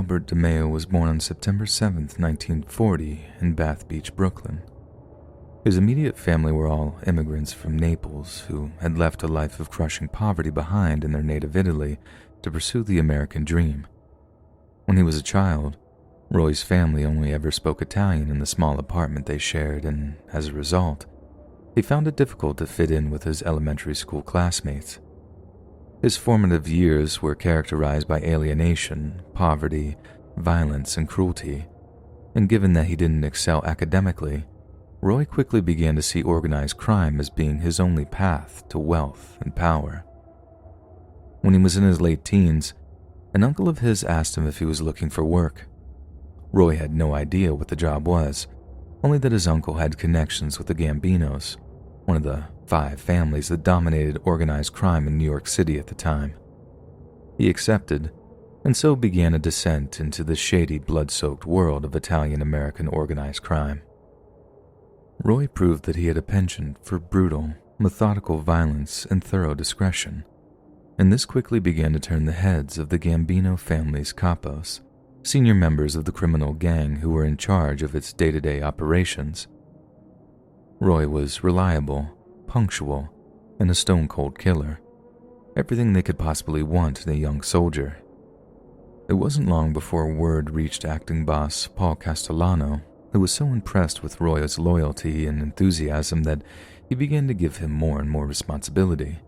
Albert DeMeo was born on September 7, 1940, in Bath Beach, Brooklyn. His immediate family were all immigrants from Naples who had left a life of crushing poverty behind in their native Italy to pursue the American dream. When he was a child, Roy's family only ever spoke Italian in the small apartment they shared, and as a result, he found it difficult to fit in with his elementary school classmates. His formative years were characterized by alienation, poverty, violence, and cruelty, and given that he didn't excel academically, Roy quickly began to see organized crime as being his only path to wealth and power. When he was in his late teens, an uncle of his asked him if he was looking for work. Roy had no idea what the job was, only that his uncle had connections with the Gambinos, one of the 5 families that dominated organized crime in New York City at the time. He accepted, and so began a descent into the shady, blood-soaked world of Italian-American organized crime. Roy proved that he had a penchant for brutal, methodical violence and thorough discretion, and this quickly began to turn the heads of the Gambino family's capos, senior members of the criminal gang who were in charge of its day-to-day operations. Roy was reliable, punctual, and a stone-cold killer, everything they could possibly want in a young soldier. It wasn't long before word reached acting boss Paul Castellano, who was so impressed with Roy's loyalty and enthusiasm that he began to give him more and more responsibility.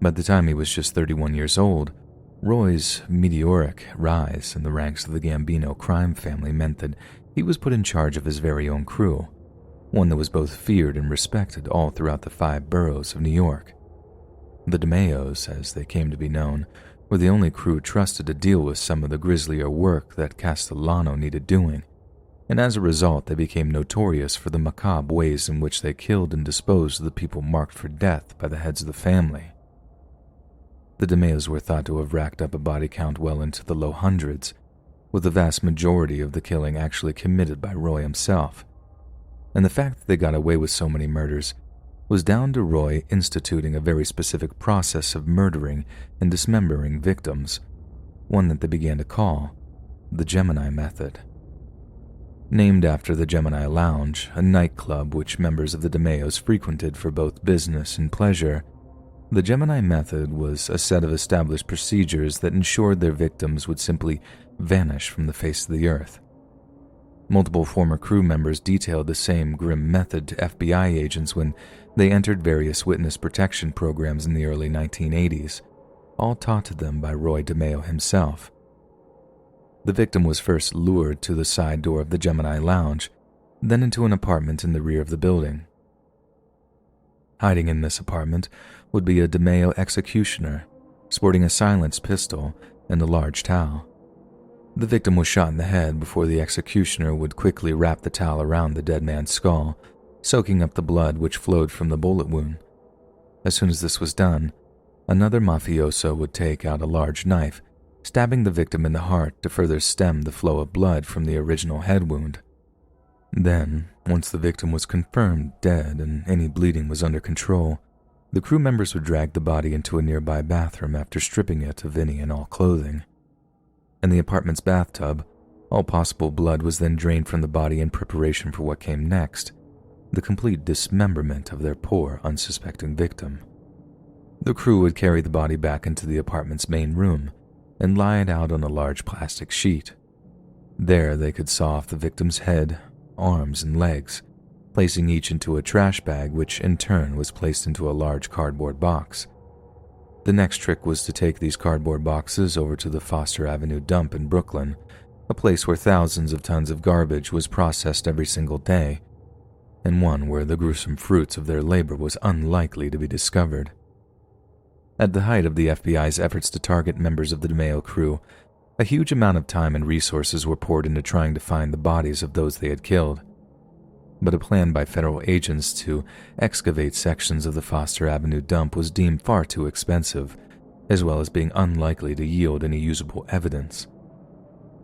By the time he was just 31 years old, Roy's meteoric rise in the ranks of the Gambino crime family meant that he was put in charge of his very own crew, one that was both feared and respected all throughout the 5 boroughs of New York. The DeMeos, as they came to be known, were the only crew trusted to deal with some of the grislier work that Castellano needed doing, and as a result they became notorious for the macabre ways in which they killed and disposed of the people marked for death by the heads of the family. The DeMeos were thought to have racked up a body count well into the low hundreds, with the vast majority of the killing actually committed by Roy himself, and the fact that they got away with so many murders was down to Roy instituting a very specific process of murdering and dismembering victims, one that they began to call the Gemini Method. Named after the Gemini Lounge, a nightclub which members of the DeMeos frequented for both business and pleasure, the Gemini Method was a set of established procedures that ensured their victims would simply vanish from the face of the earth. Multiple former crew members detailed the same grim method to FBI agents when they entered various witness protection programs in the early 1980s, all taught to them by Roy DeMeo himself. The victim was first lured to the side door of the Gemini Lounge, then into an apartment in the rear of the building. Hiding in this apartment would be a DeMeo executioner, sporting a silenced pistol and a large towel. The victim was shot in the head before the executioner would quickly wrap the towel around the dead man's skull, soaking up the blood which flowed from the bullet wound. As soon as this was done, another mafioso would take out a large knife, stabbing the victim in the heart to further stem the flow of blood from the original head wound. Then, once the victim was confirmed dead and any bleeding was under control, the crew members would drag the body into a nearby bathroom after stripping it of any and all clothing. In the apartment's bathtub, all possible blood was then drained from the body in preparation for what came next, the complete dismemberment of their poor, unsuspecting victim. The crew would carry the body back into the apartment's main room and lie it out on a large plastic sheet. There they could saw off the victim's head, arms, and legs, placing each into a trash bag which in turn was placed into a large cardboard box. The next trick was to take these cardboard boxes over to the Foster Avenue dump in Brooklyn, a place where thousands of tons of garbage was processed every single day, and one where the gruesome fruits of their labor was unlikely to be discovered. At the height of the FBI's efforts to target members of the DeMeo crew, a huge amount of time and resources were poured into trying to find the bodies of those they had killed. But a plan by federal agents to excavate sections of the Foster Avenue dump was deemed far too expensive, as well as being unlikely to yield any usable evidence.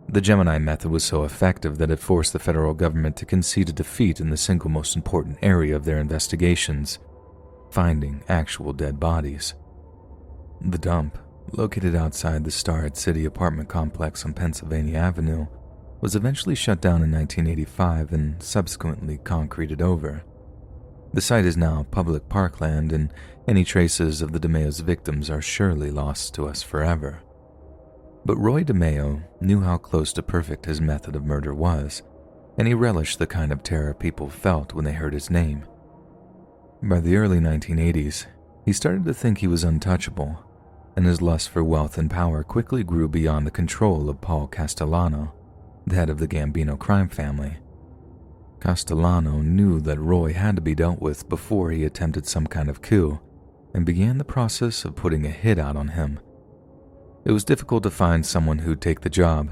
The Gemini Method was so effective that it forced the federal government to concede a defeat in the single most important area of their investigations, finding actual dead bodies. The dump located outside the Starrett City apartment complex on Pennsylvania Avenue, was eventually shut down in 1985 and subsequently concreted over. The site is now public parkland, and any traces of the DeMeo's victims are surely lost to us forever. But Roy DeMeo knew how close to perfect his method of murder was, and he relished the kind of terror people felt when they heard his name. By the early 1980s, he started to think he was untouchable, and his lust for wealth and power quickly grew beyond the control of Paul Castellano, the head of the Gambino crime family. Castellano knew that Roy had to be dealt with before he attempted some kind of coup, and began the process of putting a hit out on him. It was difficult to find someone who'd take the job.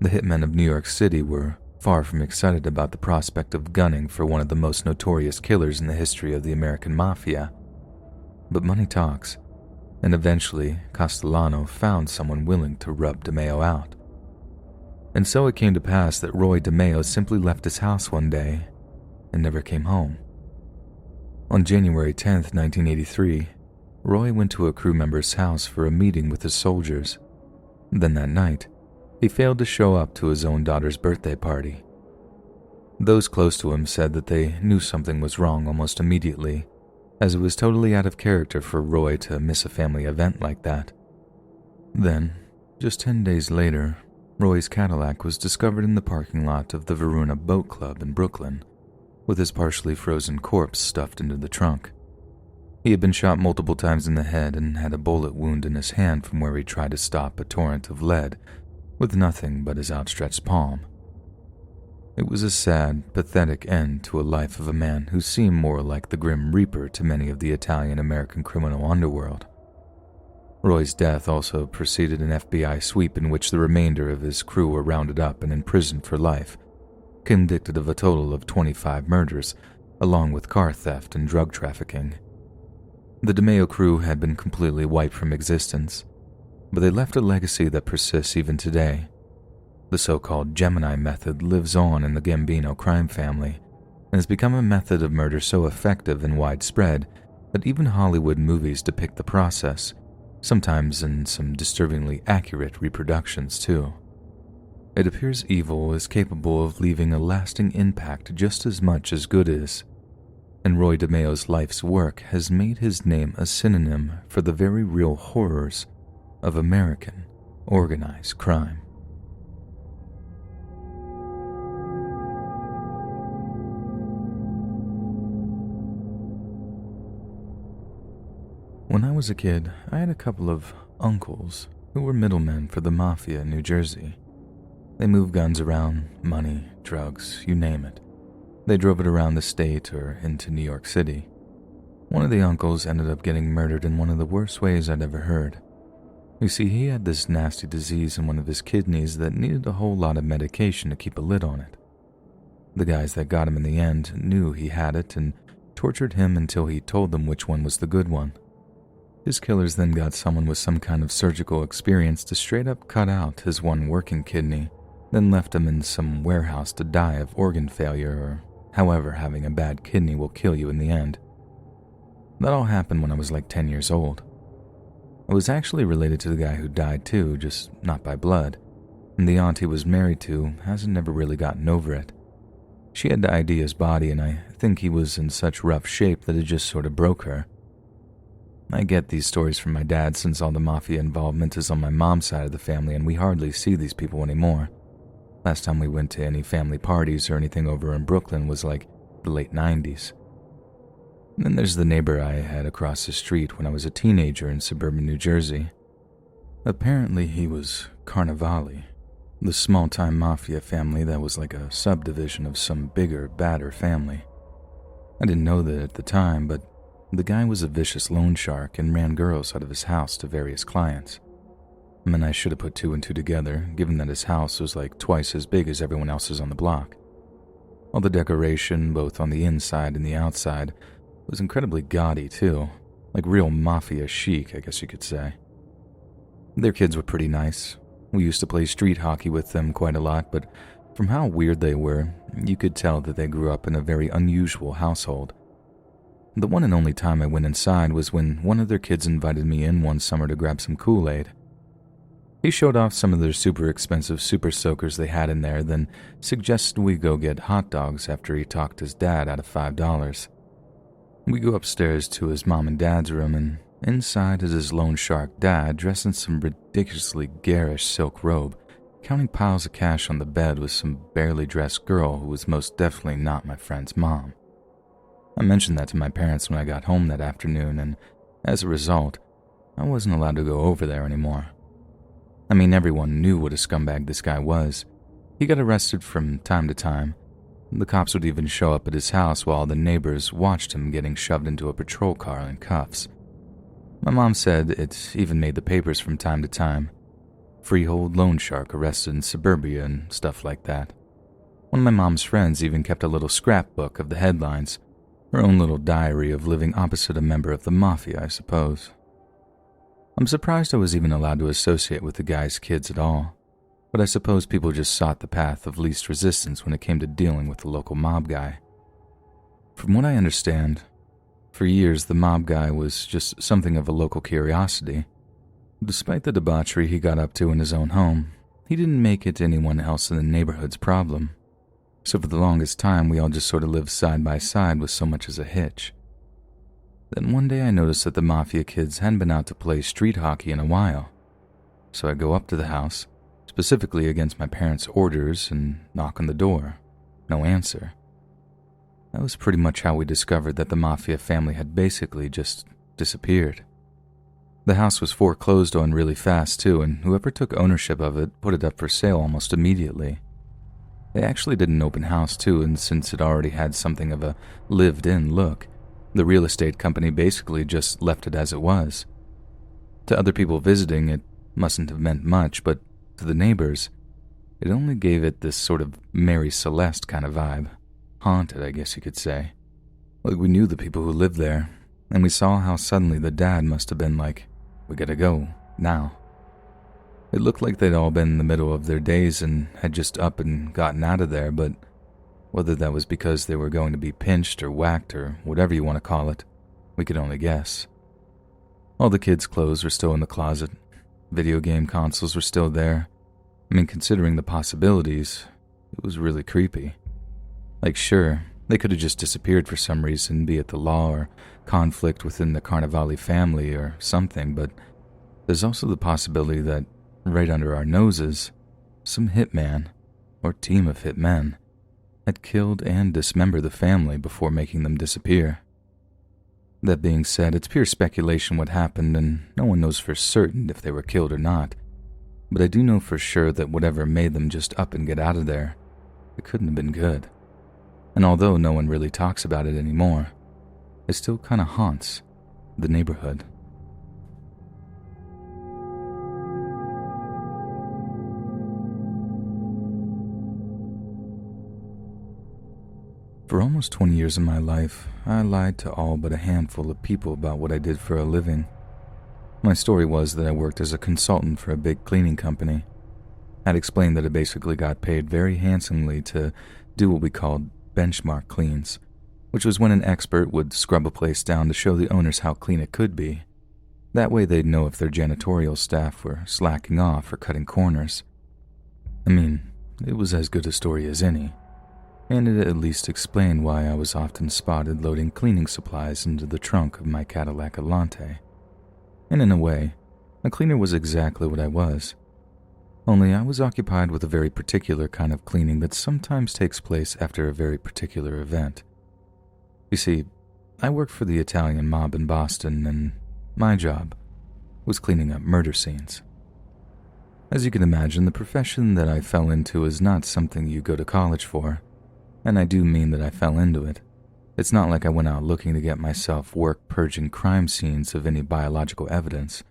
The hitmen of New York City were far from excited about the prospect of gunning for one of the most notorious killers in the history of the American Mafia. But money talks, and eventually Castellano found someone willing to rub DeMeo out. And so it came to pass that Roy DeMeo simply left his house one day and never came home. On January 10th, 1983, Roy went to a crew member's house for a meeting with his soldiers. Then that night, he failed to show up to his own daughter's birthday party. Those close to him said that they knew something was wrong almost immediately, as it was totally out of character for Roy to miss a family event like that. Then, just 10 days later, Roy's Cadillac was discovered in the parking lot of the Varuna Boat Club in Brooklyn, with his partially frozen corpse stuffed into the trunk. He had been shot multiple times in the head and had a bullet wound in his hand from where he tried to stop a torrent of lead with nothing but his outstretched palm. It was a sad, pathetic end to a life of a man who seemed more like the Grim Reaper to many of the Italian-American criminal underworld. Roy's death also preceded an FBI sweep in which the remainder of his crew were rounded up and imprisoned for life, convicted of a total of 25 murders, along with car theft and drug trafficking. The DeMeo crew had been completely wiped from existence, but they left a legacy that persists even today. The so-called Gemini method lives on in the Gambino crime family and has become a method of murder so effective and widespread that even Hollywood movies depict the process, sometimes in some disturbingly accurate reproductions too. It appears evil is capable of leaving a lasting impact just as much as good is, and Roy DeMeo's life's work has made his name a synonym for the very real horrors of American organized crime. When I was a kid, I had a couple of uncles who were middlemen for the Mafia in New Jersey. They moved guns around, money, drugs, you name it. They drove it around the state or into New York City. One of the uncles ended up getting murdered in one of the worst ways I'd ever heard. You see, he had this nasty disease in one of his kidneys that needed a whole lot of medication to keep a lid on it. The guys that got him in the end knew he had it and tortured him until he told them which one was the good one. His killers then got someone with some kind of surgical experience to straight up cut out his one working kidney, then left him in some warehouse to die of organ failure or however having a bad kidney will kill you in the end. That all happened when I was like 10 years old. I was actually related to the guy who died too, just not by blood, and the aunt he was married to hasn't never really gotten over it. She had to ID his body, and I think he was in such rough shape that it just sort of broke her. I get these stories from my dad since all the Mafia involvement is on my mom's side of the family and we hardly see these people anymore. Last time we went to any family parties or anything over in Brooklyn was like the late 90s. And then there's the neighbor I had across the street when I was a teenager in suburban New Jersey. Apparently he was Carnevali, the small-time Mafia family that was like a subdivision of some bigger, badder family. I didn't know that at the time, but the guy was a vicious loan shark and ran girls out of his house to various clients. I mean, I should have put two and two together, given that his house was like twice as big as everyone else's on the block. All the decoration, both on the inside and the outside, was incredibly gaudy too, like real Mafia chic, I guess you could say. Their kids were pretty nice. We used to play street hockey with them quite a lot, but from how weird they were, you could tell that they grew up in a very unusual household. The one and only time I went inside was when one of their kids invited me in one summer to grab some Kool-Aid. He showed off some of their super expensive super soakers they had in there, then suggested we go get hot dogs after he talked his dad out of $5. We go upstairs to his mom and dad's room, and inside is his loan shark dad dressed in some ridiculously garish silk robe, counting piles of cash on the bed with some barely dressed girl who was most definitely not my friend's mom. I mentioned that to my parents when I got home that afternoon, and as a result, I wasn't allowed to go over there anymore. I mean, everyone knew what a scumbag this guy was. He got arrested from time to time. The cops would even show up at his house while the neighbors watched him getting shoved into a patrol car in cuffs. My mom said it even made the papers from time to time. Freehold loan shark arrested in suburbia and stuff like that. One of my mom's friends even kept a little scrapbook of the headlines, her own little diary of living opposite a member of the Mafia, I suppose. I'm surprised I was even allowed to associate with the guy's kids at all, but I suppose people just sought the path of least resistance when it came to dealing with the local mob guy. From what I understand, for years the mob guy was just something of a local curiosity. Despite the debauchery he got up to in his own home, he didn't make it anyone else in the neighborhood's problem. So for the longest time, we all just sort of lived side by side with so much as a hitch. Then one day I noticed that the Mafia kids hadn't been out to play street hockey in a while. So I go up to the house, specifically against my parents' orders, and knock on the door. No answer. That was pretty much how we discovered that the Mafia family had basically just disappeared. The house was foreclosed on really fast too, and whoever took ownership of it put it up for sale almost immediately. They actually did an open house too, and since it already had something of a lived-in look, the real estate company basically just left it as it was. To other people visiting, it mustn't have meant much, but to the neighbors, it only gave it this sort of Mary Celeste kind of vibe. Haunted, I guess you could say. Like we knew the people who lived there, and we saw how suddenly the dad must have been like, "We gotta go, now." It looked like they'd all been in the middle of their days and had just up and gotten out of there, but whether that was because they were going to be pinched or whacked or whatever you want to call it, we could only guess. All the kids' clothes were still in the closet. Video game consoles were still there. I mean, considering the possibilities, it was really creepy. Like, sure, they could have just disappeared for some reason, be it the law or conflict within the Carnivali family or something, but there's also the possibility that right under our noses, some hitman, or team of hitmen, had killed and dismembered the family before making them disappear. That being said, it's pure speculation what happened, and no one knows for certain if they were killed or not, but I do know for sure that whatever made them just up and get out of there, it couldn't have been good. And although no one really talks about it anymore, it still kind of haunts the neighborhood. For almost 20 years of my life, I lied to all but a handful of people about what I did for a living. My story was that I worked as a consultant for a big cleaning company. I'd explained that I basically got paid very handsomely to do what we called benchmark cleans, which was when an expert would scrub a place down to show the owners how clean it could be. That way they'd know if their janitorial staff were slacking off or cutting corners. I mean, it was as good a story as any, and it at least explained why I was often spotted loading cleaning supplies into the trunk of my Cadillac Alante. And in a way, a cleaner was exactly what I was. Only I was occupied with a very particular kind of cleaning that sometimes takes place after a very particular event. You see, I worked for the Italian mob in Boston, and my job was cleaning up murder scenes. As you can imagine, the profession that I fell into is not something you go to college for, and I do mean that I fell into it. It's not like I went out looking to get myself work purging crime scenes of any biological evidence.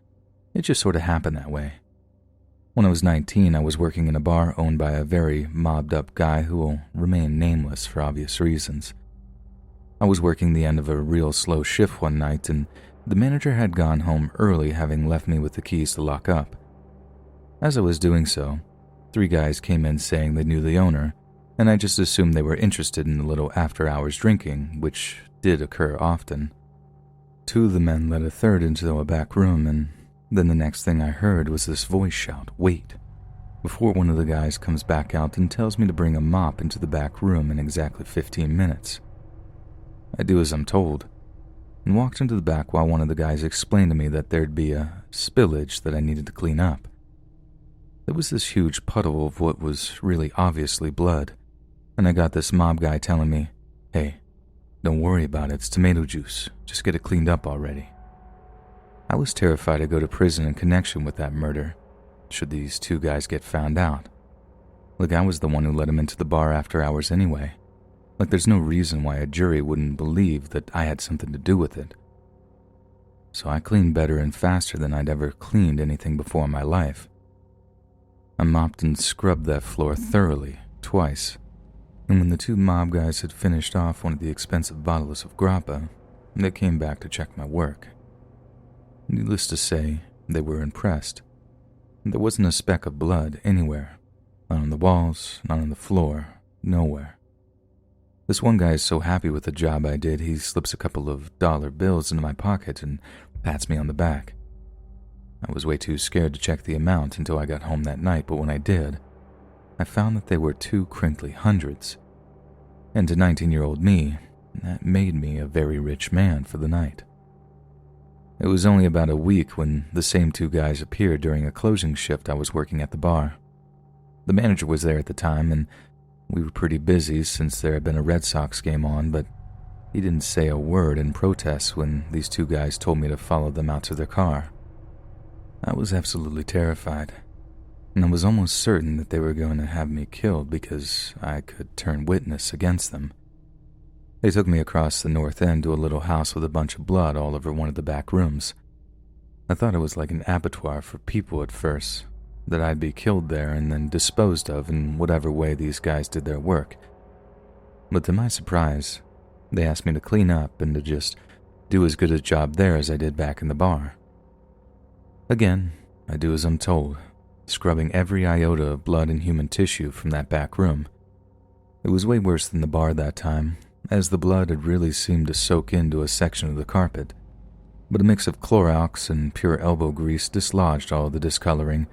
It just sort of happened that way. When I was 19, I was working in a bar owned by a very mobbed-up guy who will remain nameless for obvious reasons. I was working the end of a real slow shift one night, and the manager had gone home early, having left me with the keys to lock up. As I was doing so, 3 guys came in saying they knew the owner, and I just assumed they were interested in a little after-hours drinking, which did occur often. Two of the men led a third into a back room, and then the next thing I heard was this voice shout, "Wait," before one of the guys comes back out and tells me to bring a mop into the back room in exactly 15 minutes. I do as I'm told, and walked into the back while one of the guys explained to me that there'd be a spillage that I needed to clean up. There was this huge puddle of what was really obviously blood, and I got this mob guy telling me, "Hey, don't worry about it, it's tomato juice, just get it cleaned up already." I was terrified to go to prison in connection with that murder, should these two guys get found out. Like I was the one who let him into the bar after hours anyway. Like there's no reason why a jury wouldn't believe that I had something to do with it. So I cleaned better and faster than I'd ever cleaned anything before in my life. I mopped and scrubbed that floor thoroughly, twice, and when the two mob guys had finished off one of the expensive bottles of grappa, they came back to check my work. Needless to say, they were impressed. There wasn't a speck of blood anywhere, not on the walls, not on the floor, nowhere. This one guy is so happy with the job I did, he slips a couple of dollar bills into my pocket and pats me on the back. I was way too scared to check the amount until I got home that night, but when I did, I found that they were 2 crinkly hundreds. And to 19-year-old me, that made me a very rich man for the night. It was only about a week when the same two guys appeared during a closing shift I was working at the bar. The manager was there at the time, and we were pretty busy since there had been a Red Sox game on, but he didn't say a word in protest when these two guys told me to follow them out to their car. I was absolutely terrified, and I was almost certain that they were going to have me killed because I could turn witness against them. They took me across the north end to a little house with a bunch of blood all over one of the back rooms. I thought it was like an abattoir for people at first, that I'd be killed there and then disposed of in whatever way these guys did their work. But to my surprise, they asked me to clean up and to just do as good a job there as I did back in the bar. Again, I do as I'm told, scrubbing every iota of blood and human tissue from that back room. It was way worse than the bar that time, as the blood had really seemed to soak into a section of the carpet, but a mix of Clorox and pure elbow grease dislodged all of the discoloring,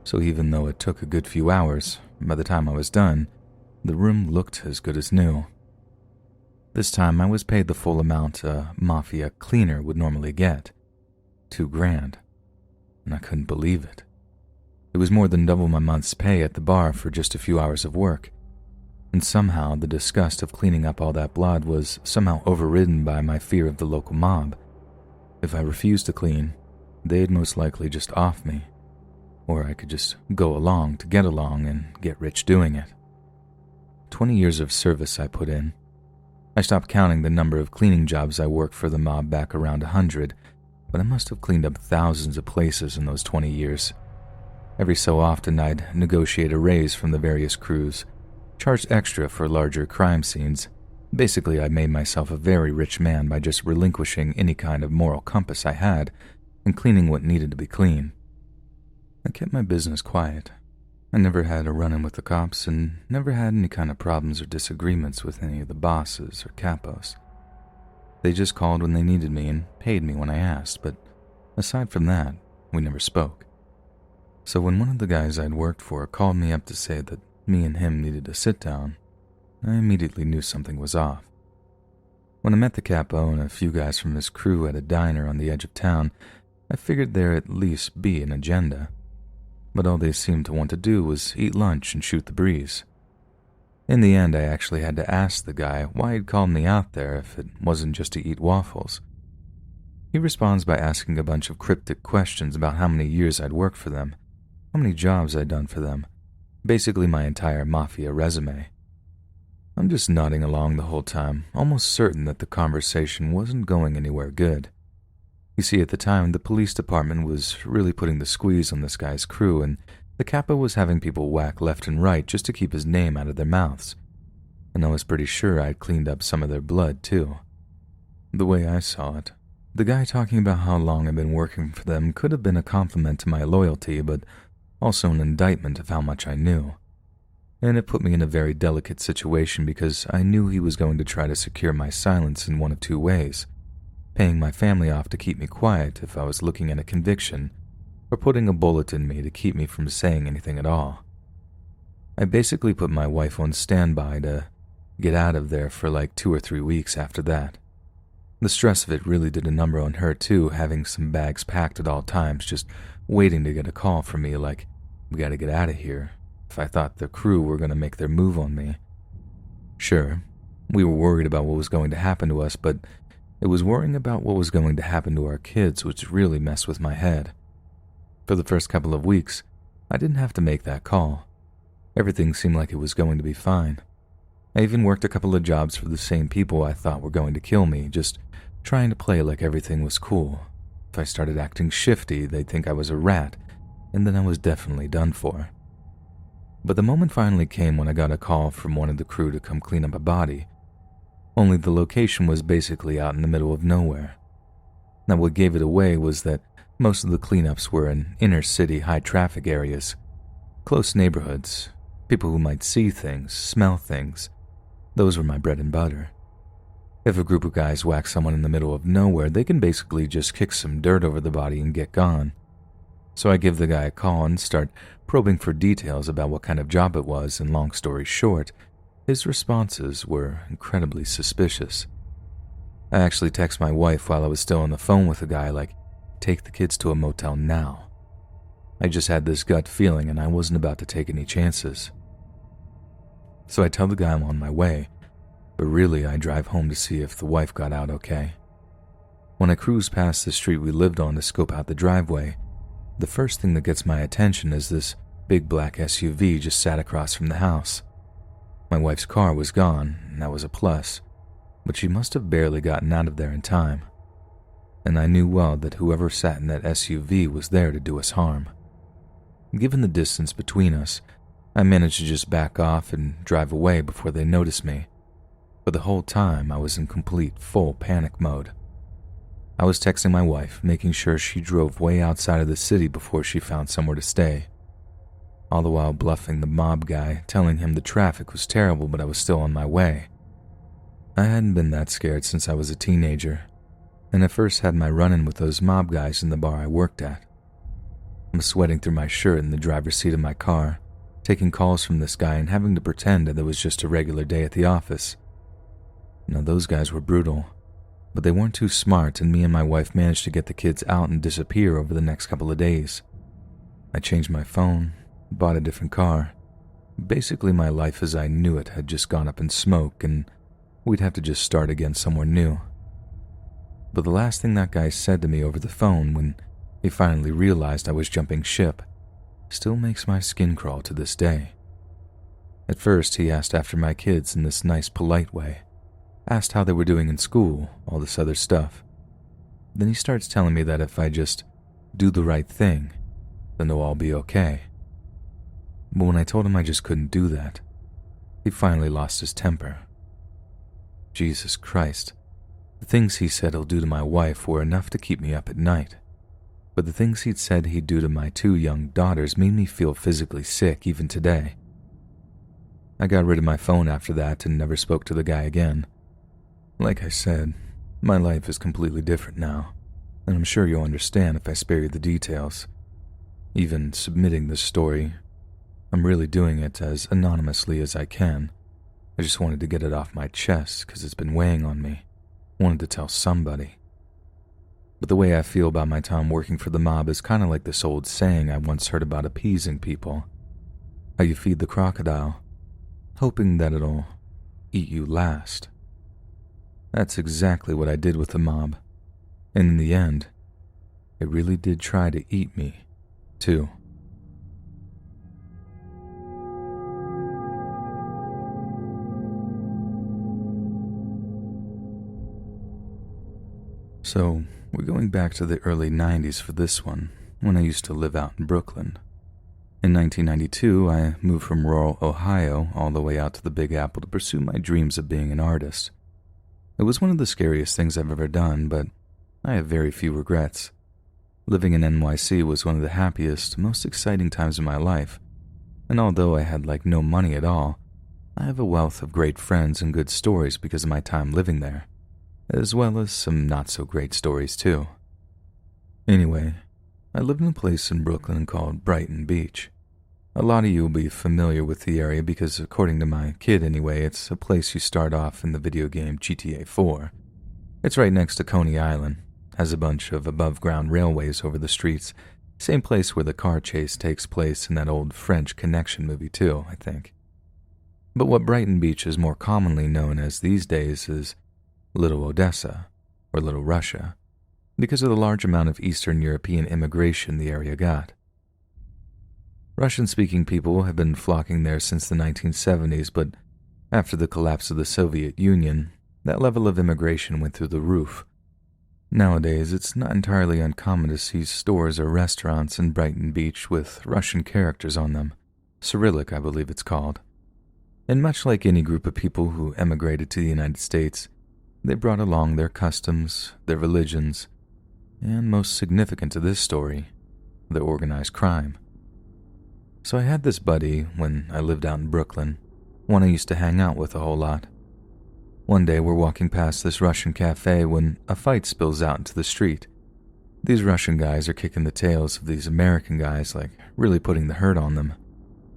so even though it took a good few hours, by the time I was done, the room looked as good as new. This time I was paid the full amount a Mafia cleaner would normally get, $2,000, and I couldn't believe it. It was more than double my month's pay at the bar for just a few hours of work. And somehow the disgust of cleaning up all that blood was somehow overridden by my fear of the local mob. If I refused to clean, they'd most likely just off me, or I could just go along to get along and get rich doing it. 20 years of service I put in. I stopped counting the number of cleaning jobs I worked for the mob back around 100, but I must have cleaned up thousands of places in those 20 years. Every so often I'd negotiate a raise from the various crews, charged extra for larger crime scenes. Basically, I made myself a very rich man by just relinquishing any kind of moral compass I had and cleaning what needed to be clean. I kept my business quiet. I never had a run-in with the cops and never had any kind of problems or disagreements with any of the bosses or capos. They just called when they needed me and paid me when I asked, but aside from that, we never spoke. So when one of the guys I'd worked for called me up to say that me and him needed to sit down, I immediately knew something was off. When I met the capo and a few guys from his crew at a diner on the edge of town, I figured there'd at least be an agenda. But all they seemed to want to do was eat lunch and shoot the breeze. In the end, I actually had to ask the guy why he'd called me out there if it wasn't just to eat waffles. He responds by asking a bunch of cryptic questions about how many years I'd worked for them, how many jobs I'd done for them, basically my entire Mafia resume. I'm just nodding along the whole time, almost certain that the conversation wasn't going anywhere good. You see, at the time, the police department was really putting the squeeze on this guy's crew, and the capo was having people whack left and right just to keep his name out of their mouths. And I was pretty sure I'd cleaned up some of their blood, too. The way I saw it, the guy talking about how long I'd been working for them could have been a compliment to my loyalty, but also an indictment of how much I knew. And it put me in a very delicate situation because I knew he was going to try to secure my silence in one of two ways. paying my family off to keep me quiet if I was looking at a conviction, or putting a bullet in me to keep me from saying anything at all. I basically put my wife on standby to get out of there for like 2 or 3 weeks after that. The stress of it really did a number on her too, having some bags packed at all times, just waiting to get a call from me like, we gotta get out of here, if I thought the crew were gonna make their move on me. Sure, we were worried about what was going to happen to us, but it was worrying about what was going to happen to our kids which really messed with my head. For the first couple of weeks, I didn't have to make that call. Everything seemed like it was going to be fine. I even worked a couple of jobs for the same people I thought were going to kill me, just trying to play like everything was cool. If I started acting shifty, they'd think I was a rat, and then I was definitely done for. But the moment finally came when I got a call from one of the crew to come clean up a body, only the location was basically out in the middle of nowhere. Now what gave it away was that most of the cleanups were in inner-city high-traffic areas, close neighborhoods, people who might see things, smell things. Those were my bread and butter. If a group of guys whack someone in the middle of nowhere, they can basically just kick some dirt over the body and get gone. So I give the guy a call and start probing for details about what kind of job it was, and long story short, his responses were incredibly suspicious. I actually text my wife while I was still on the phone with the guy like, take the kids to a motel now. I just had this gut feeling and I wasn't about to take any chances. So I tell the guy I'm on my way, but really I drive home to see if the wife got out okay. When I cruise past the street we lived on to scope out the driveway, the first thing that gets my attention is this big black SUV just sat across from the house. My wife's car was gone, and that was a plus, but she must have barely gotten out of there in time. And I knew well that whoever sat in that SUV was there to do us harm. Given the distance between us, I managed to just back off and drive away before they noticed me. But the whole time I was in complete, full panic mode. I was texting my wife, making sure she drove way outside of the city before she found somewhere to stay. All the while bluffing the mob guy, telling him the traffic was terrible but I was still on my way. I hadn't been that scared since I was a teenager, and I first had my run-in with those mob guys in the bar I worked at. I'm sweating through my shirt in the driver's seat of my car, taking calls from this guy and having to pretend that it was just a regular day at the office. Now those guys were brutal, but they weren't too smart, and me and my wife managed to get the kids out and disappear over the next couple of days. I changed my phone, bought a different car. Basically my life as I knew it had just gone up in smoke, and we'd have to just start again somewhere new. But the last thing that guy said to me over the phone when he finally realized I was jumping ship still makes my skin crawl to this day. At first he asked after my kids in this nice polite way, asked how they were doing in school, all this other stuff. Then he starts telling me that if I just do the right thing, then they'll all be okay. But when I told him I just couldn't do that, he finally lost his temper. Jesus Christ, the things he said he'll do to my wife were enough to keep me up at night. But the things he'd said he'd do to my 2 young daughters made me feel physically sick even today. I got rid of my phone after that and never spoke to the guy again. Like I said, my life is completely different now, and I'm sure you'll understand if I spare you the details. Even submitting this story, I'm really doing it as anonymously as I can. I just wanted to get it off my chest because it's been weighing on me. Wanted to tell somebody. But the way I feel about my time working for the mob is kind of like this old saying I once heard about appeasing people. How you feed the crocodile, hoping that it'll eat you last. That's exactly what I did with the mob. And in the end, it really did try to eat me, too. So, we're going back to the early 90s for this one, when I used to live out in Brooklyn. In 1992, I moved from rural Ohio all the way out to the Big Apple to pursue my dreams of being an artist. It was one of the scariest things I've ever done, but I have very few regrets. Living in NYC was one of the happiest, most exciting times of my life, and although I had no money at all, I have a wealth of great friends and good stories because of my time living there. as well as some not-so-great stories too. Anyway, I lived in a place in Brooklyn called Brighton Beach. A lot of you will be familiar with the area because, according to my kid anyway, it's a place you start off in the video game GTA 4. It's right next to Coney Island, has a bunch of above-ground railways over the streets, same place where the car chase takes place in that old French Connection movie too, I think. But what Brighton Beach is more commonly known as these days is Little Odessa, or Little Russia, because of the large amount of Eastern European immigration the area got. Russian-speaking people have been flocking there since the 1970s, but after the collapse of the Soviet Union, that level of immigration went through the roof. Nowadays, it's not entirely uncommon to see stores or restaurants in Brighton Beach with Russian characters on them. Cyrillic, I believe it's called. And much like any group of people who emigrated to the United States, they brought along their customs, their religions, and most significant to this story, their organized crime. So I had this buddy when I lived out in Brooklyn, one I used to hang out with a whole lot. One day we're walking past this Russian cafe when a fight spills out into the street. These Russian guys are kicking the tails of these American guys, like really putting the hurt on them.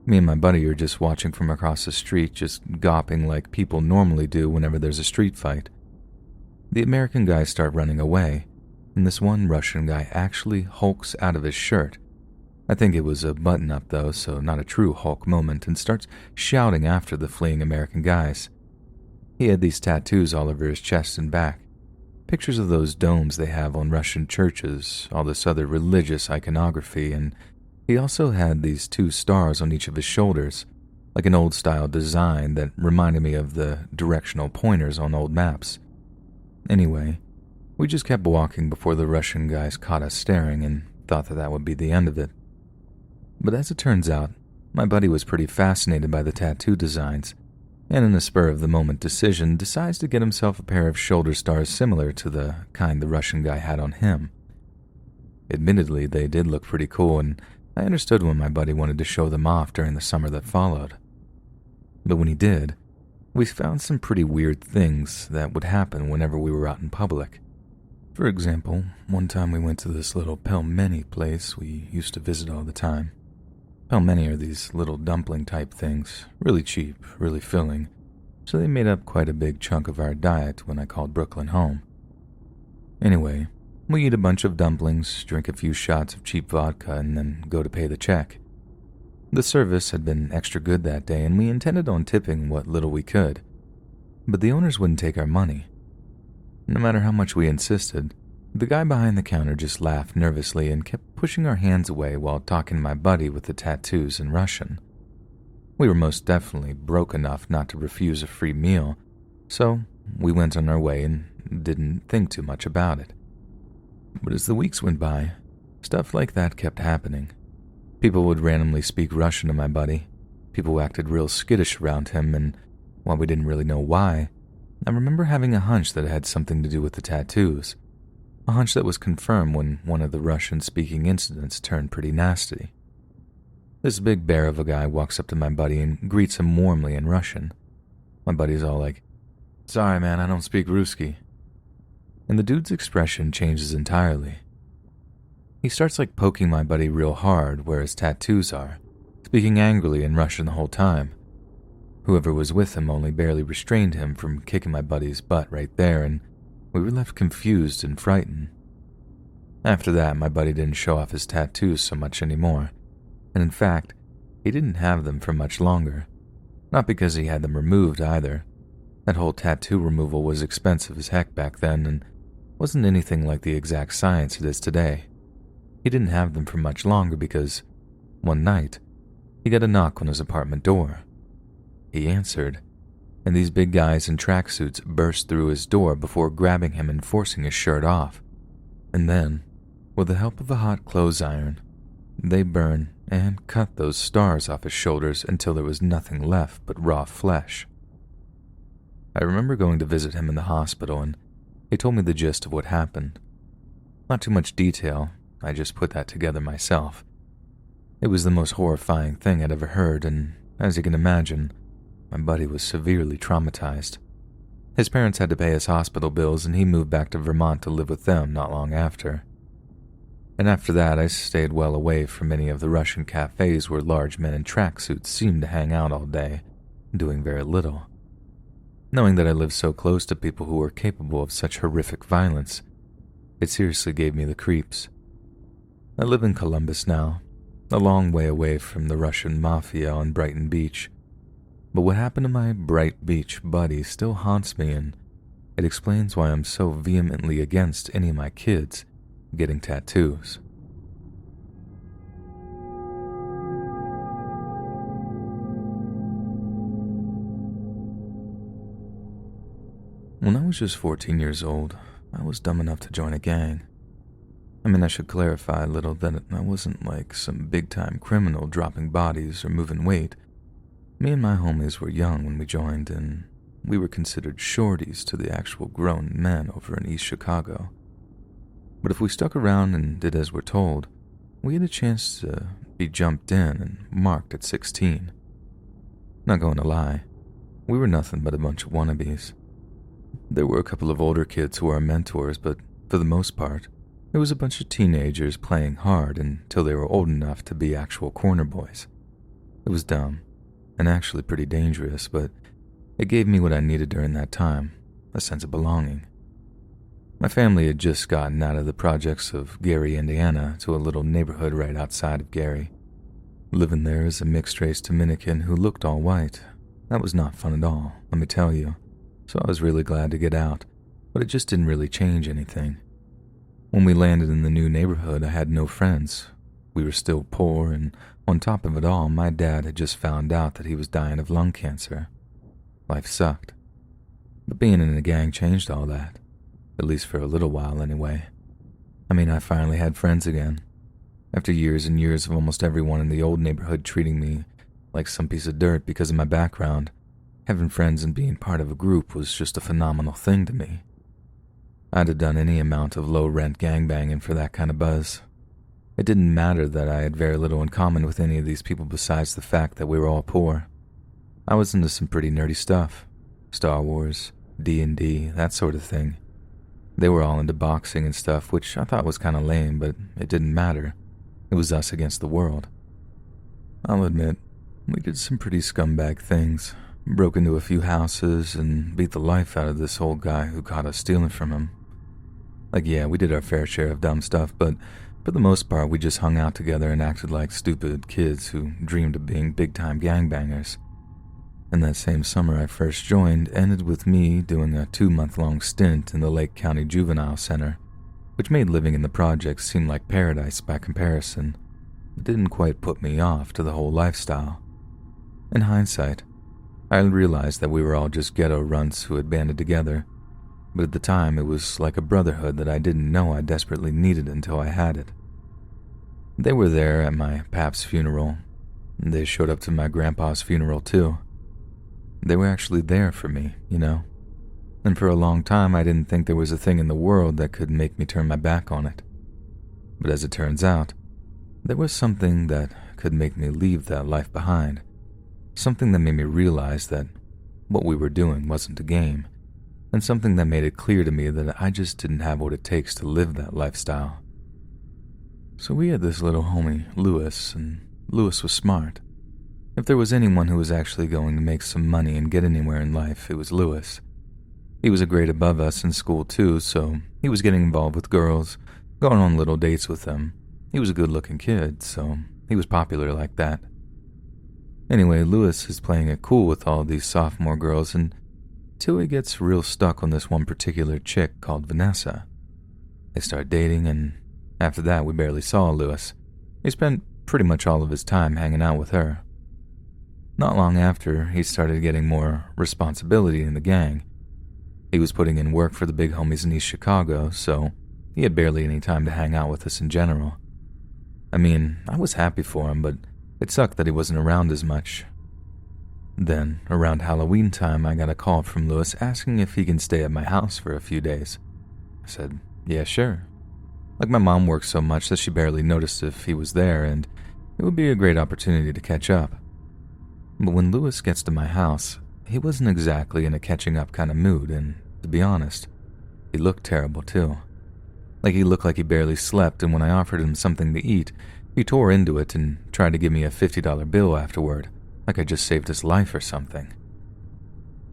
Me and my buddy are just watching from across the street, just gawping like people normally do whenever there's a street fight. The American guys start running away, and this one Russian guy actually hulks out of his shirt. I think it was a button-up though, so not a true Hulk moment, and starts shouting after the fleeing American guys. He had these tattoos all over his chest and back, pictures of those domes they have on Russian churches, all this other religious iconography, and he also had these 2 stars on each of his shoulders, like an old-style design that reminded me of the directional pointers on old maps. Anyway, we just kept walking before the Russian guys caught us staring and thought that would be the end of it. But as it turns out, my buddy was pretty fascinated by the tattoo designs, and in a spur-of-the-moment decision decides to get himself a pair of shoulder stars similar to the kind the Russian guy had on him. Admittedly, they did look pretty cool, and I understood when my buddy wanted to show them off during the summer that followed. But when he did, we found some pretty weird things that would happen whenever we were out in public. For example, one time we went to this little pelmeni place we used to visit all the time. Pelmeni are these little dumpling-type things, really cheap, really filling, so they made up quite a big chunk of our diet when I called Brooklyn home. Anyway, we eat a bunch of dumplings, drink a few shots of cheap vodka, and then go to pay the check. The service had been extra good that day, and we intended on tipping what little we could, but the owners wouldn't take our money. No matter how much we insisted, the guy behind the counter just laughed nervously and kept pushing our hands away while talking to my buddy with the tattoos in Russian. We were most definitely broke enough not to refuse a free meal, so we went on our way and didn't think too much about it. But as the weeks went by, stuff like that kept happening. People would randomly speak Russian to my buddy. People acted real skittish around him, and while we didn't really know why, I remember having a hunch that it had something to do with the tattoos. A hunch that was confirmed when one of the Russian-speaking incidents turned pretty nasty. This big bear of a guy walks up to my buddy and greets him warmly in Russian. My buddy's all like, "Sorry man, I don't speak Ruski." And the dude's expression changes entirely. He starts poking my buddy real hard where his tattoos are, speaking angrily in Russian the whole time. Whoever was with him only barely restrained him from kicking my buddy's butt right there, and we were left confused and frightened. After that, my buddy didn't show off his tattoos so much anymore, and in fact, he didn't have them for much longer. Not because he had them removed either. That whole tattoo removal was expensive as heck back then and wasn't anything like the exact science it is today. He didn't have them for much longer because, one night, he got a knock on his apartment door. He answered, and these big guys in tracksuits burst through his door before grabbing him and forcing his shirt off. And then, with the help of a hot clothes iron, they burned and cut those stars off his shoulders until there was nothing left but raw flesh. I remember going to visit him in the hospital, and he told me the gist of what happened. Not too much detail, I just put that together myself. It was the most horrifying thing I'd ever heard, and as you can imagine, my buddy was severely traumatized. His parents had to pay his hospital bills and he moved back to Vermont to live with them not long after. And after that, I stayed well away from any of the Russian cafes where large men in tracksuits seemed to hang out all day, doing very little. Knowing that I lived so close to people who were capable of such horrific violence, it seriously gave me the creeps. I live in Columbus now, a long way away from the Russian Mafia on Brighton Beach. But what happened to my Bright Beach buddy still haunts me, and it explains why I'm so vehemently against any of my kids getting tattoos. When I was just 14 years old, I was dumb enough to join a gang. I should clarify a little that I wasn't like some big-time criminal dropping bodies or moving weight. Me and my homies were young when we joined, and we were considered shorties to the actual grown men over in East Chicago. But if we stuck around and did as we're told, we had a chance to be jumped in and marked at 16. Not going to lie, we were nothing but a bunch of wannabes. There were a couple of older kids who were our mentors, but for the most part, it was a bunch of teenagers playing hard until they were old enough to be actual corner boys. It was dumb, and actually pretty dangerous, but it gave me what I needed during that time, a sense of belonging. My family had just gotten out of the projects of Gary, Indiana, to a little neighborhood right outside of Gary. Living there as a mixed-race Dominican who looked all white, that was not fun at all, let me tell you, so I was really glad to get out, but it just didn't really change anything. When we landed in the new neighborhood, I had no friends. We were still poor, and on top of it all, my dad had just found out that he was dying of lung cancer. Life sucked. But being in a gang changed all that. At least for a little while, anyway. I finally had friends again. After years and years of almost everyone in the old neighborhood treating me like some piece of dirt because of my background, having friends and being part of a group was just a phenomenal thing to me. I'd have done any amount of low-rent gangbanging for that kind of buzz. It didn't matter that I had very little in common with any of these people besides the fact that we were all poor. I was into some pretty nerdy stuff. Star Wars, D&D, that sort of thing. They were all into boxing and stuff, which I thought was kind of lame, but it didn't matter. It was us against the world. I'll admit, we did some pretty scumbag things. Broke into a few houses and beat the life out of this old guy who caught us stealing from him. We did our fair share of dumb stuff, but for the most part, we just hung out together and acted like stupid kids who dreamed of being big-time gangbangers. And that same summer I first joined ended with me doing a 2-month-long stint in the Lake County Juvenile Center, which made living in the projects seem like paradise by comparison, but didn't quite put me off to the whole lifestyle. In hindsight, I realized that we were all just ghetto runts who had banded together, but at the time it was like a brotherhood that I didn't know I desperately needed until I had it. They were there at my pap's funeral. They showed up to my grandpa's funeral too. They were actually there for me, And for a long time I didn't think there was a thing in the world that could make me turn my back on it. But as it turns out, there was something that could make me leave that life behind. Something that made me realize that what we were doing wasn't a game, and something that made it clear to me that I just didn't have what it takes to live that lifestyle. So we had this little homie, Lewis, and Lewis was smart. If there was anyone who was actually going to make some money and get anywhere in life, it was Lewis. He was a grade above us in school too, so he was getting involved with girls, going on little dates with them. He was a good-looking kid, so he was popular like that. Anyway, Lewis is playing it cool with all these sophomore girls until he gets real stuck on this one particular chick called Vanessa. They start dating, and after that we barely saw Lewis. He spent pretty much all of his time hanging out with her. Not long after, he started getting more responsibility in the gang. He was putting in work for the big homies in East Chicago, so he had barely any time to hang out with us in general. I was happy for him, but it sucked that he wasn't around as much. Then, around Halloween time, I got a call from Lewis asking if he can stay at my house for a few days. I said, yeah, sure. My mom worked so much that she barely noticed if he was there, and it would be a great opportunity to catch up. But when Lewis gets to my house, he wasn't exactly in a catching up kind of mood, and to be honest, he looked terrible too. Like he looked like he barely slept, and when I offered him something to eat, he tore into it and tried to give me a $50 bill afterward, like I just saved his life or something.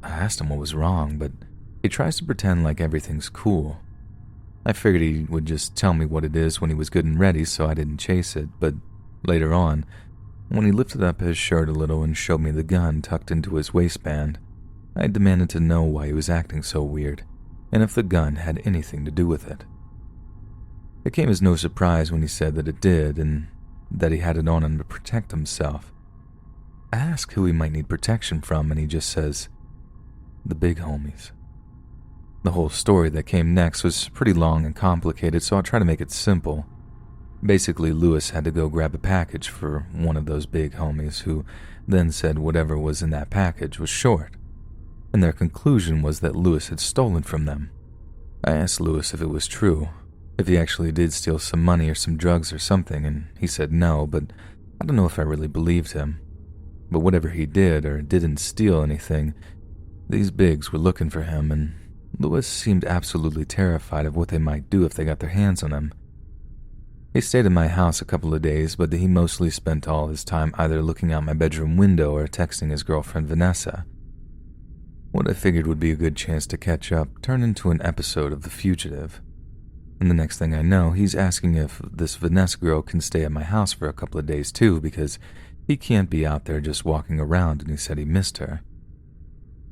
I asked him what was wrong, but he tries to pretend like everything's cool. I figured he would just tell me what it is when he was good and ready, so I didn't chase it, but later on, when he lifted up his shirt a little and showed me the gun tucked into his waistband, I demanded to know why he was acting so weird, and if the gun had anything to do with it. It came as no surprise when he said that it did, and that he had it on him to protect himself. I ask who he might need protection from, and he just says, the big homies. The whole story that came next was pretty long and complicated, so I'll try to make it simple. Basically, Lewis had to go grab a package for one of those big homies, who then said whatever was in that package was short, and their conclusion was that Lewis had stolen from them. I asked Lewis if it was true, if he actually did steal some money or some drugs or something, and he said no, but I don't know if I really believed him. But whatever he did or didn't steal anything, these bigs were looking for him, and Lewis seemed absolutely terrified of what they might do if they got their hands on him. He stayed in my house a couple of days, but he mostly spent all his time either looking out my bedroom window or texting his girlfriend Vanessa. What I figured would be a good chance to catch up turned into an episode of The Fugitive. And the next thing I know, he's asking if this Vanessa girl can stay at my house for a couple of days too, because he can't be out there just walking around, and he said he missed her.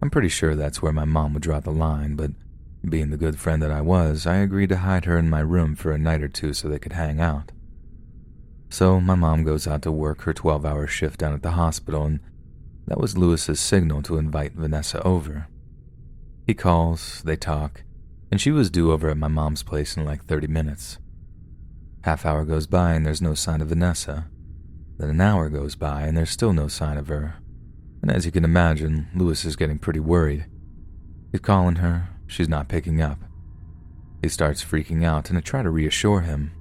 I'm pretty sure that's where my mom would draw the line, but being the good friend that I was, I agreed to hide her in my room for a night or two so they could hang out. So my mom goes out to work her 12-hour shift down at the hospital, and that was Lewis's signal to invite Vanessa over. He calls, they talk, and she was due over at my mom's place in like 30 minutes. Half hour goes by and there's no sign of Vanessa. Then an hour goes by and there's still no sign of her. And as you can imagine, Lewis is getting pretty worried. He's calling her, she's not picking up. He starts freaking out, and I try to reassure him.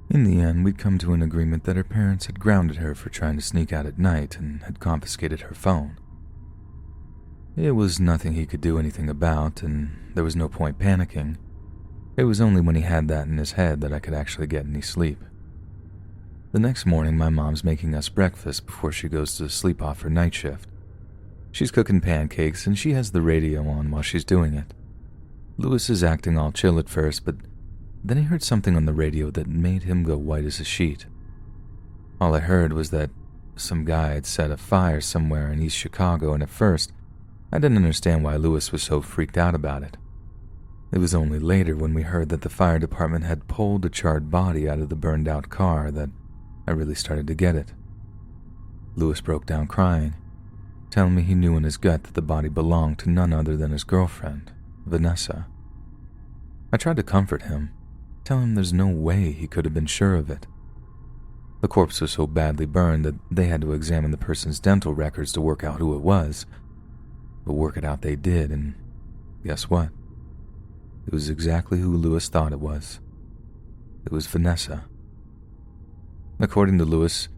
In the end, we'd come to an agreement that her parents had grounded her for trying to sneak out at night and had confiscated her phone. It was nothing he could do anything about, and there was no point panicking. It was only when he had that in his head that I could actually get any sleep. The next morning, my mom's making us breakfast before she goes to sleep off her night shift. She's cooking pancakes, and she has the radio on while she's doing it. Lewis is acting all chill at first, but then he heard something on the radio that made him go white as a sheet. All I heard was that some guy had set a fire somewhere in East Chicago, and at first, I didn't understand why Lewis was so freaked out about it. It was only later when we heard that the fire department had pulled a charred body out of the burned-out car that I really started to get it. Lewis broke down crying, telling me he knew in his gut that the body belonged to none other than his girlfriend, Vanessa. I tried to comfort him, tell him there's no way he could have been sure of it. The corpse was so badly burned that they had to examine the person's dental records to work out who it was. But work it out they did, and guess what? It was exactly who Lewis thought it was. It was Vanessa. According to Lewis,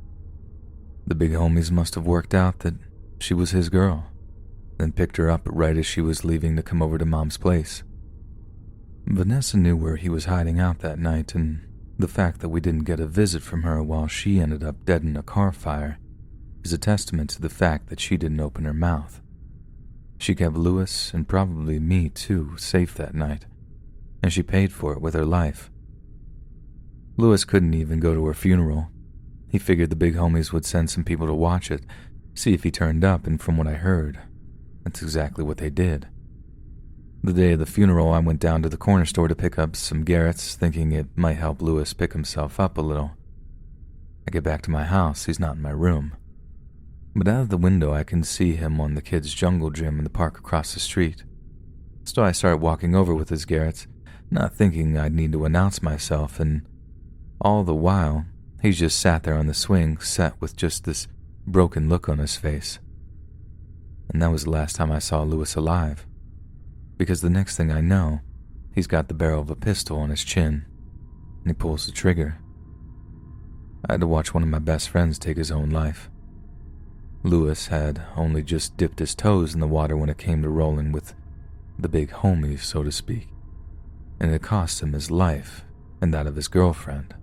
the big homies must have worked out that she was his girl, then picked her up right as she was leaving to come over to Mom's place. Vanessa knew where he was hiding out that night, and the fact that we didn't get a visit from her while she ended up dead in a car fire is a testament to the fact that she didn't open her mouth. She kept Lewis, and probably me too, safe that night, and she paid for it with her life. Lewis couldn't even go to her funeral. He figured the big homies would send some people to watch it, see if he turned up, and from what I heard, that's exactly what they did. The day of the funeral, I went down to the corner store to pick up some Garrett's, thinking it might help Lewis pick himself up a little. I get back to my house, he's not in my room. But out of the window, I can see him on the kids' jungle gym in the park across the street. So I start walking over with his Garrett's, not thinking I'd need to announce myself, and all the while, he just sat there on the swing, set with just this broken look on his face. And that was the last time I saw Lewis alive, because the next thing I know, he's got the barrel of a pistol on his chin, and he pulls the trigger. I had to watch one of my best friends take his own life. Lewis had only just dipped his toes in the water when it came to rolling with the big homies, so to speak, and it cost him his life and that of his girlfriend.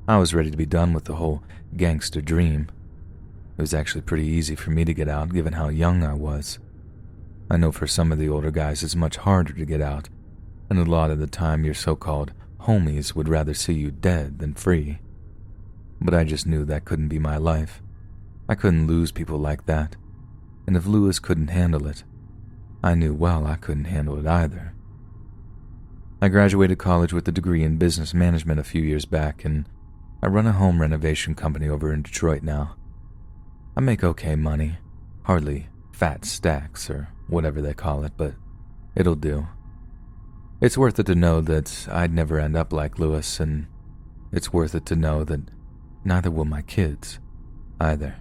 I was ready to be done with the whole gangster dream. It was actually pretty easy for me to get out given how young I was. I know for some of the older guys it's much harder to get out, and a lot of the time your so-called homies would rather see you dead than free. But I just knew that couldn't be my life. I couldn't lose people like that, and if Lewis couldn't handle it, I knew well I couldn't handle it either. I graduated college with a degree in business management a few years back, and I run a home renovation company over in Detroit now. I make okay money, hardly fat stacks or whatever they call it, but it'll do. It's worth it to know that I'd never end up like Lewis, and it's worth it to know that neither will my kids either.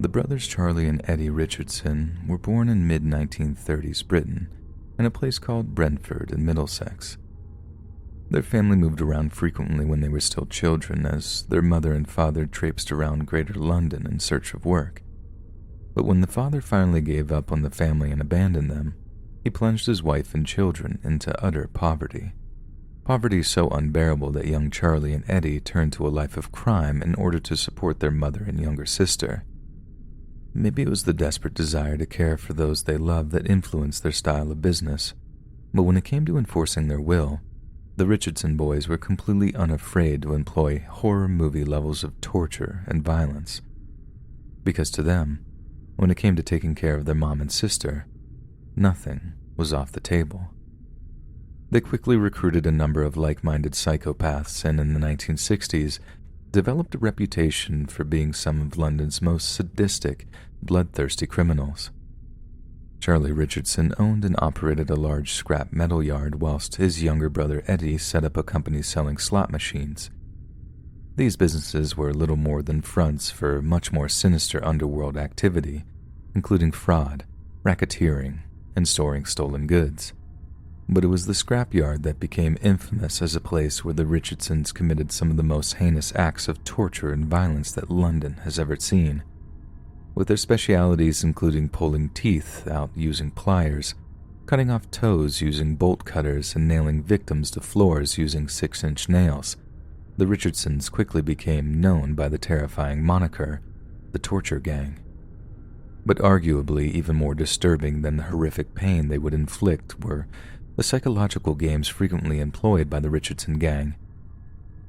The brothers Charlie and Eddie Richardson were born in mid-1930s Britain in a place called Brentford in Middlesex. Their family moved around frequently when they were still children, as their mother and father traipsed around Greater London in search of work. But when the father finally gave up on the family and abandoned them, he plunged his wife and children into utter poverty. Poverty so unbearable that young Charlie and Eddie turned to a life of crime in order to support their mother and younger sister. Maybe it was the desperate desire to care for those they loved that influenced their style of business, but when it came to enforcing their will, the Richardson boys were completely unafraid to employ horror movie levels of torture and violence. Because to them, when it came to taking care of their mom and sister, nothing was off the table. They quickly recruited a number of like-minded psychopaths and in the 1960s developed a reputation for being some of London's most sadistic, bloodthirsty criminals. Charlie Richardson owned and operated a large scrap metal yard whilst his younger brother Eddie set up a company selling slot machines. These businesses were little more than fronts for much more sinister underworld activity, including fraud, racketeering, and storing stolen goods. But it was the scrapyard that became infamous as a place where the Richardsons committed some of the most heinous acts of torture and violence that London has ever seen. With their specialities including pulling teeth out using pliers, cutting off toes using bolt cutters, and nailing victims to floors using 6-inch nails, the Richardsons quickly became known by the terrifying moniker, the Torture Gang. But arguably even more disturbing than the horrific pain they would inflict were the psychological games frequently employed by the Richardson gang.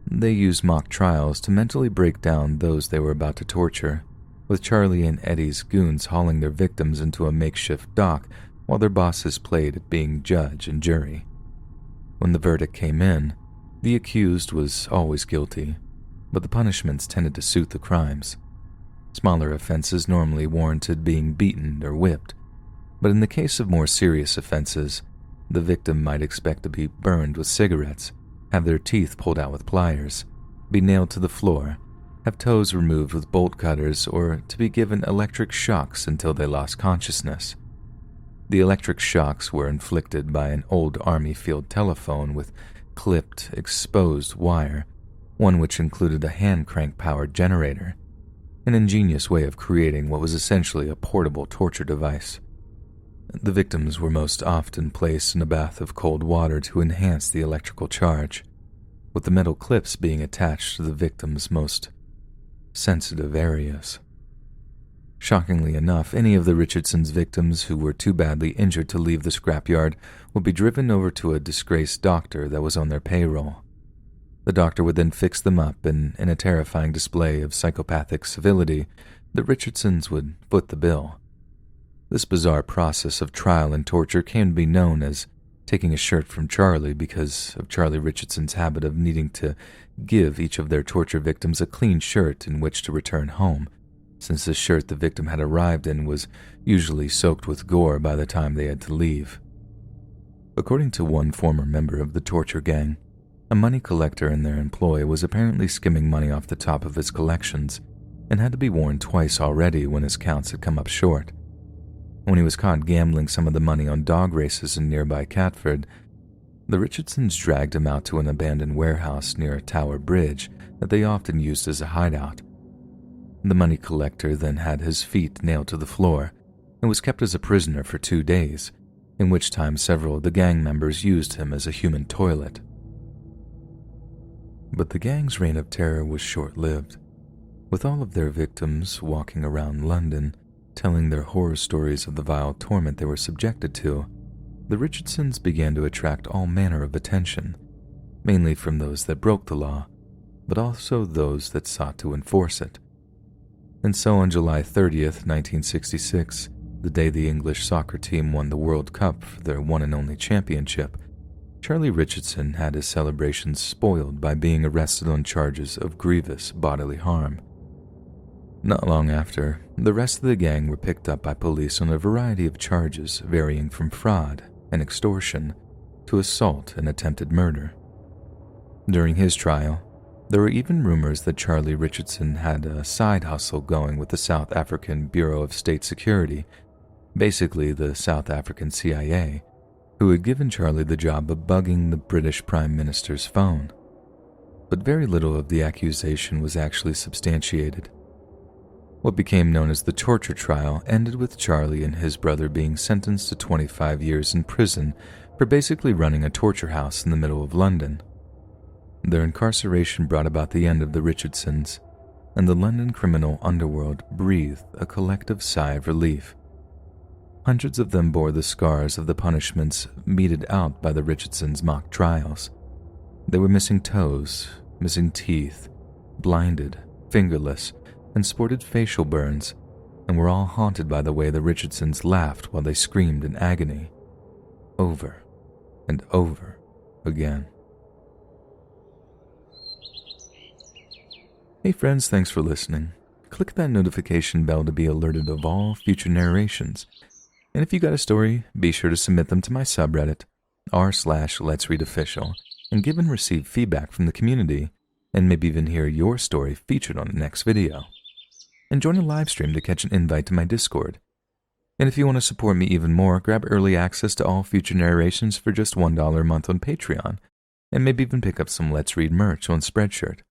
They used mock trials to mentally break down those they were about to torture, with Charlie and Eddie's goons hauling their victims into a makeshift dock while their bosses played at being judge and jury. When the verdict came in, the accused was always guilty, but the punishments tended to suit the crimes. Smaller offenses normally warranted being beaten or whipped, but in the case of more serious offenses, the victim might expect to be burned with cigarettes, have their teeth pulled out with pliers, be nailed to the floor, have toes removed with bolt cutters, or to be given electric shocks until they lost consciousness. The electric shocks were inflicted by an old army field telephone with clipped, exposed wire, one which included a hand crank-powered generator, an ingenious way of creating what was essentially a portable torture device. The victims were most often placed in a bath of cold water to enhance the electrical charge, with the metal clips being attached to the victim's most sensitive areas. Shockingly enough, any of the Richardsons' victims who were too badly injured to leave the scrapyard would be driven over to a disgraced doctor that was on their payroll. The doctor would then fix them up, and in a terrifying display of psychopathic civility, the Richardsons would foot the bill. This bizarre process of trial and torture came to be known as taking a shirt from Charlie because of Charlie Richardson's habit of needing to give each of their torture victims a clean shirt in which to return home, since the shirt the victim had arrived in was usually soaked with gore by the time they had to leave. According to one former member of the torture gang, a money collector in their employ was apparently skimming money off the top of his collections and had to be warned twice already when his counts had come up short. When he was caught gambling some of the money on dog races in nearby Catford, The Richardsons dragged him out to an abandoned warehouse near a tower bridge that they often used as a hideout. The money collector then had his feet nailed to the floor and was kept as a prisoner for 2 days, in which time several of the gang members used him as a human toilet. But the gang's reign of terror was short-lived, with all of their victims walking around London telling their horror stories of the vile torment they were subjected to. The Richardsons began to attract all manner of attention, mainly from those that broke the law, but also those that sought to enforce it. And so on July 30th, 1966, the day the English soccer team won the World Cup for their one and only championship, Charlie Richardson had his celebrations spoiled by being arrested on charges of grievous bodily harm. Not long after, the rest of the gang were picked up by police on a variety of charges varying from fraud and extortion to assault and attempted murder. During his trial, there were even rumors that Charlie Richardson had a side hustle going with the South African Bureau of State Security, basically the South African CIA, who had given Charlie the job of bugging the British Prime Minister's phone. But very little of the accusation was actually substantiated. What became known as the torture trial ended with Charlie and his brother being sentenced to 25 years in prison for basically running a torture house in the middle of London. Their incarceration brought about the end of the Richardsons, and the London criminal underworld breathed a collective sigh of relief. Hundreds of them bore the scars of the punishments meted out by the Richardsons' mock trials. They were missing toes, missing teeth, blinded, fingerless, and sported facial burns, and were all haunted by the way the Richardsons laughed while they screamed in agony, over and over again. Hey friends, thanks for listening. Click that notification bell to be alerted of all future narrations. And if you got a story, be sure to submit them to my subreddit, r/letsreadofficial, and give and receive feedback from the community, and maybe even hear your story featured on the next video. And join a live stream to catch an invite to my Discord. And if you want to support me even more, grab early access to all future narrations for just $1 a month on Patreon, and maybe even pick up some Let's Read merch on Spreadshirt.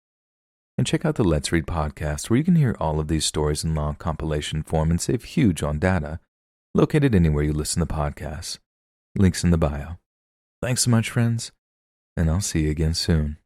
And check out the Let's Read podcast, where you can hear all of these stories in long compilation form and save huge on data, located anywhere you listen to podcasts. Links in the bio. Thanks so much, friends, and I'll see you again soon.